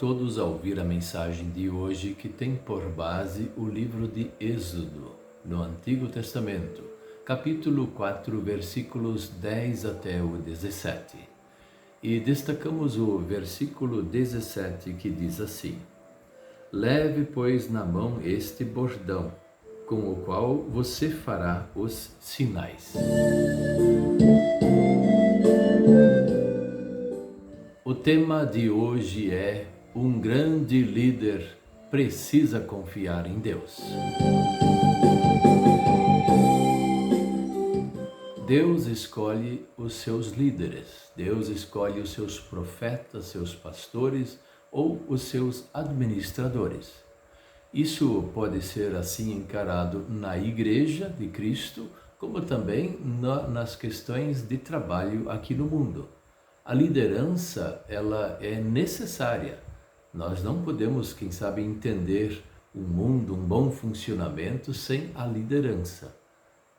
todos a ouvir a mensagem de hoje, que tem por base o livro de Êxodo, no Antigo Testamento, capítulo 4, versículos 10 até o 17. E destacamos o versículo 17, que diz assim: Leve, pois, na mão este bordão, com o qual você fará os sinais. O tema de hoje é: um grande líder precisa confiar em Deus. Deus escolhe os seus líderes, Deus escolhe os seus profetas, seus pastores ou os seus administradores. Isso pode ser assim encarado na Igreja de Cristo, como também nas questões de trabalho aqui no mundo. A liderança, ela é necessária. Nós não podemos, quem sabe, entender o mundo, um bom funcionamento sem a liderança.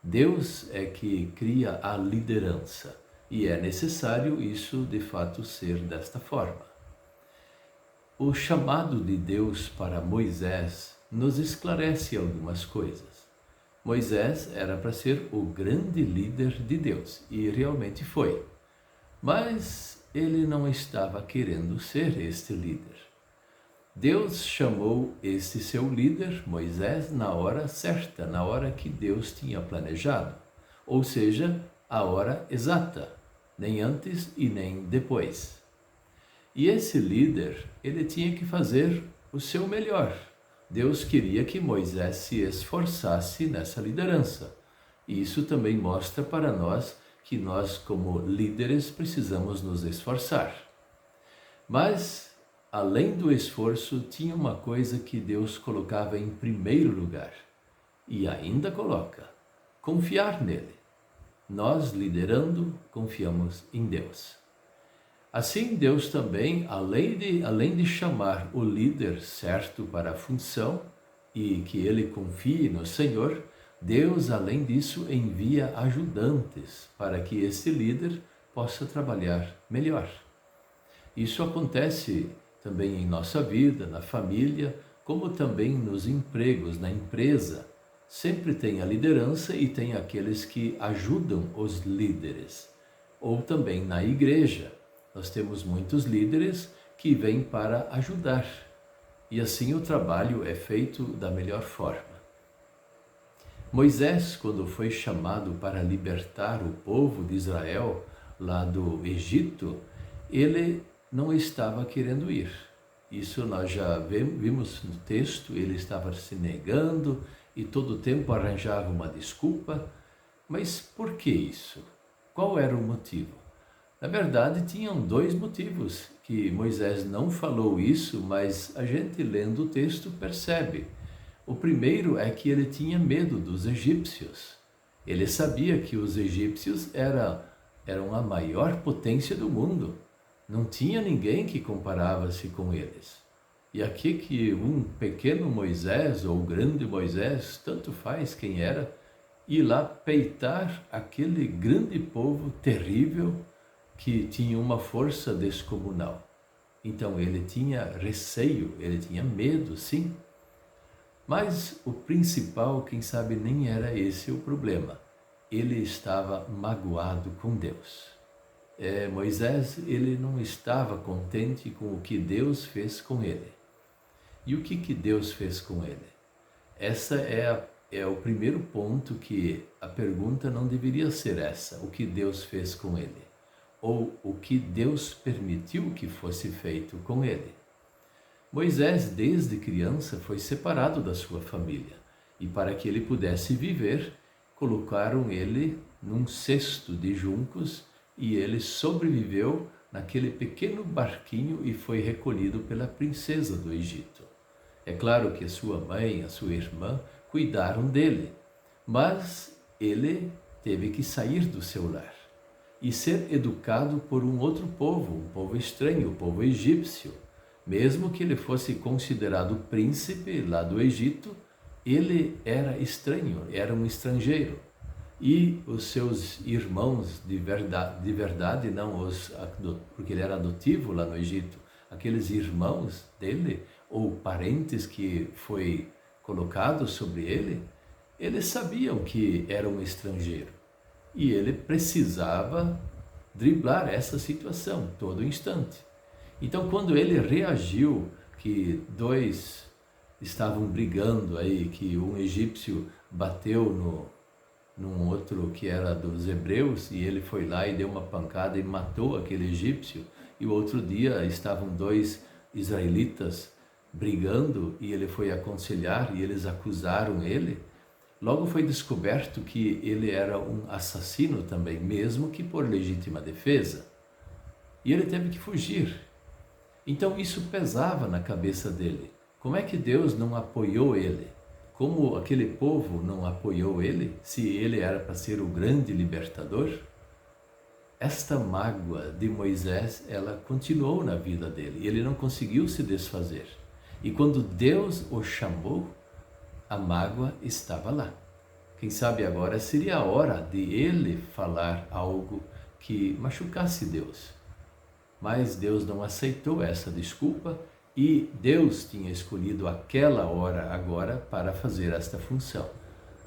Deus é que cria a liderança e é necessário isso de fato ser desta forma. O chamado de Deus para Moisés nos esclarece algumas coisas. Moisés era para ser o grande líder de Deus e realmente foi. Mas ele não estava querendo ser este líder. Deus chamou esse seu líder, Moisés, na hora certa, na hora que Deus tinha planejado, ou seja, a hora exata, nem antes e nem depois. E esse líder, ele tinha que fazer o seu melhor. Deus queria que Moisés se esforçasse nessa liderança. E isso também mostra para nós que nós, como líderes, precisamos nos esforçar. Mas, além do esforço, tinha uma coisa que Deus colocava em primeiro lugar, e ainda coloca: confiar nele. Nós, liderando, confiamos em Deus. Assim, Deus também, além de chamar o líder certo para a função e que ele confie no Senhor, Deus, além disso, envia ajudantes para que esse líder possa trabalhar melhor. Isso acontece também em nossa vida, na família, como também nos empregos, na empresa. Sempre tem a liderança e tem aqueles que ajudam os líderes. Ou também na igreja, nós temos muitos líderes que vêm para ajudar. E assim o trabalho é feito da melhor forma. Moisés, quando foi chamado para libertar o povo de Israel lá do Egito, ele não estava querendo ir. Isso nós já vimos no texto, ele estava se negando e todo o tempo arranjava uma desculpa. Mas por que isso? Qual era o motivo? Na verdade, tinham dois motivos que Moisés não falou isso, mas a gente lendo o texto percebe. O primeiro é que ele tinha medo dos egípcios. Ele sabia que os egípcios eram a maior potência do mundo. Não tinha ninguém que comparava-se com eles. E aqui que um pequeno Moisés ou grande Moisés, tanto faz quem era, ir lá peitar aquele grande povo terrível que tinha uma força descomunal. Então ele tinha receio, ele tinha medo, sim. Mas o principal, quem sabe, nem era esse o problema. Ele estava magoado com Deus. Moisés, ele não estava contente com o que Deus fez com ele. E o que Deus fez com ele? Essa é o primeiro ponto, que a pergunta não deveria ser essa: o que Deus fez com ele? Ou o que Deus permitiu que fosse feito com ele? Moisés, desde criança, foi separado da sua família, e para que ele pudesse viver, colocaram ele num cesto de juncos, e ele sobreviveu naquele pequeno barquinho e foi recolhido pela princesa do Egito. É claro que a sua mãe, a sua irmã, cuidaram dele, mas ele teve que sair do seu lar e ser educado por um outro povo, um povo estranho, o povo egípcio. Mesmo que ele fosse considerado príncipe lá do Egito, ele era estranho, era um estrangeiro. E os seus irmãos de verdade não, porque ele era adotivo lá no Egito, aqueles irmãos dele, ou parentes que foi colocado sobre ele, eles sabiam que era um estrangeiro. E ele precisava driblar essa situação todo instante. Então, quando ele reagiu, que dois estavam brigando aí, que um egípcio bateu num outro que era dos hebreus, e ele foi lá e deu uma pancada e matou aquele egípcio, e o outro dia estavam dois israelitas brigando, e ele foi aconselhar, e eles acusaram ele. Logo foi descoberto que ele era um assassino também, mesmo que por legítima defesa. E ele teve que fugir. Então isso pesava na cabeça dele. Como é que Deus não apoiou ele? Como aquele povo não apoiou ele, se ele era para ser o grande libertador? Esta mágoa de Moisés, ela continuou na vida dele, e ele não conseguiu se desfazer. E quando Deus o chamou, a mágoa estava lá. Quem sabe agora seria a hora de ele falar algo que machucasse Deus. Mas Deus não aceitou essa desculpa, e Deus tinha escolhido aquela hora agora para fazer esta função.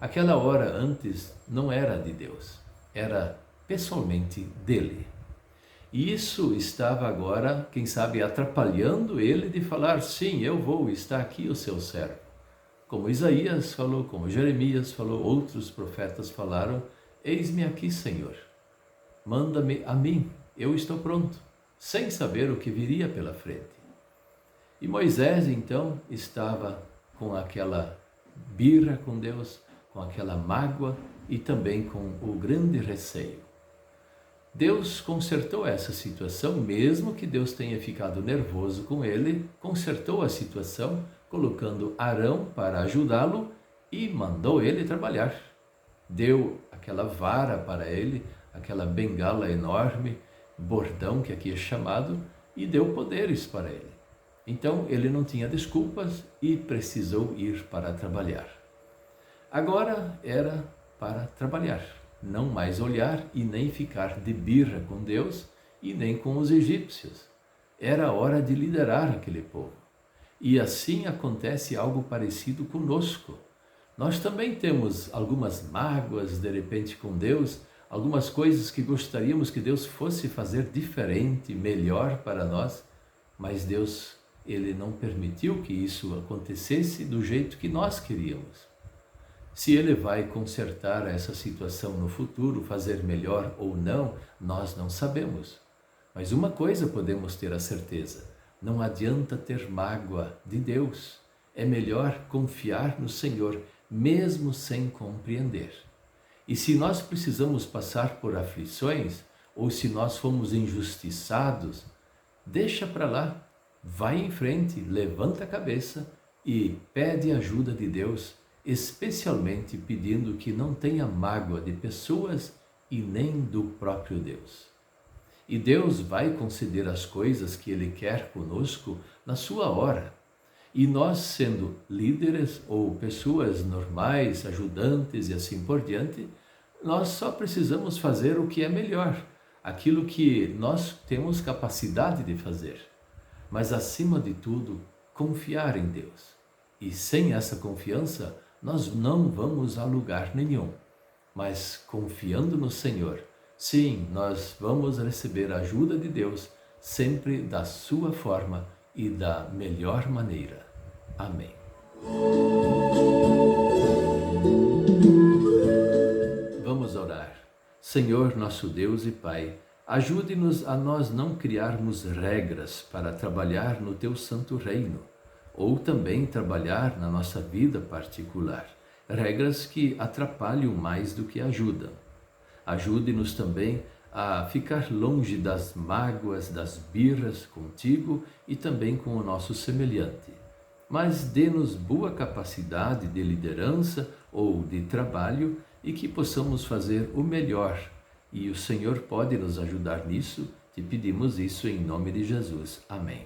Aquela hora antes não era de Deus, era pessoalmente dele. E isso estava agora, quem sabe, atrapalhando ele de falar: sim, eu vou, está aqui o seu servo. Como Isaías falou, como Jeremias falou, outros profetas falaram: eis-me aqui, Senhor, manda-me a mim, eu estou pronto, sem saber o que viria pela frente. E Moisés, então, estava com aquela birra com Deus, com aquela mágoa e também com o grande receio. Deus consertou essa situação, mesmo que Deus tenha ficado nervoso com ele, consertou a situação, colocando Arão para ajudá-lo e mandou ele trabalhar. Deu aquela vara para ele, aquela bengala enorme, bordão que aqui é chamado, e deu poderes para ele. Então ele não tinha desculpas e precisou ir para trabalhar. Agora era para trabalhar, não mais olhar e nem ficar de birra com Deus e nem com os egípcios. Era hora de liderar aquele povo. E assim acontece algo parecido conosco. Nós também temos algumas mágoas de repente com Deus, algumas coisas que gostaríamos que Deus fosse fazer diferente, melhor para nós, mas Deus, Ele não permitiu que isso acontecesse do jeito que nós queríamos. Se Ele vai consertar essa situação no futuro, fazer melhor ou não, nós não sabemos. Mas uma coisa podemos ter a certeza: não adianta ter mágoa de Deus. É melhor confiar no Senhor, mesmo sem compreender. E se nós precisamos passar por aflições, ou se nós fomos injustiçados, deixa para lá, vai em frente, levanta a cabeça e pede ajuda de Deus, especialmente pedindo que não tenha mágoa de pessoas e nem do próprio Deus. E Deus vai conceder as coisas que Ele quer conosco na sua hora. E nós, sendo líderes ou pessoas normais, ajudantes e assim por diante, nós só precisamos fazer o que é melhor, aquilo que nós temos capacidade de fazer. Mas, acima de tudo, confiar em Deus. E sem essa confiança, nós não vamos a lugar nenhum. Mas confiando no Senhor, sim, nós vamos receber a ajuda de Deus, sempre da sua forma e da melhor maneira. Amém. Vamos orar. Senhor, nosso Deus e Pai, ajude-nos a nós não criarmos regras para trabalhar no Teu santo reino, ou também trabalhar na nossa vida particular, regras que atrapalham mais do que ajudam. Ajude-nos também a ficar longe das mágoas, das birras contigo e também com o nosso semelhante. Mas dê-nos boa capacidade de liderança ou de trabalho e que possamos fazer o melhor. E o Senhor pode nos ajudar nisso. Te pedimos isso em nome de Jesus. Amém.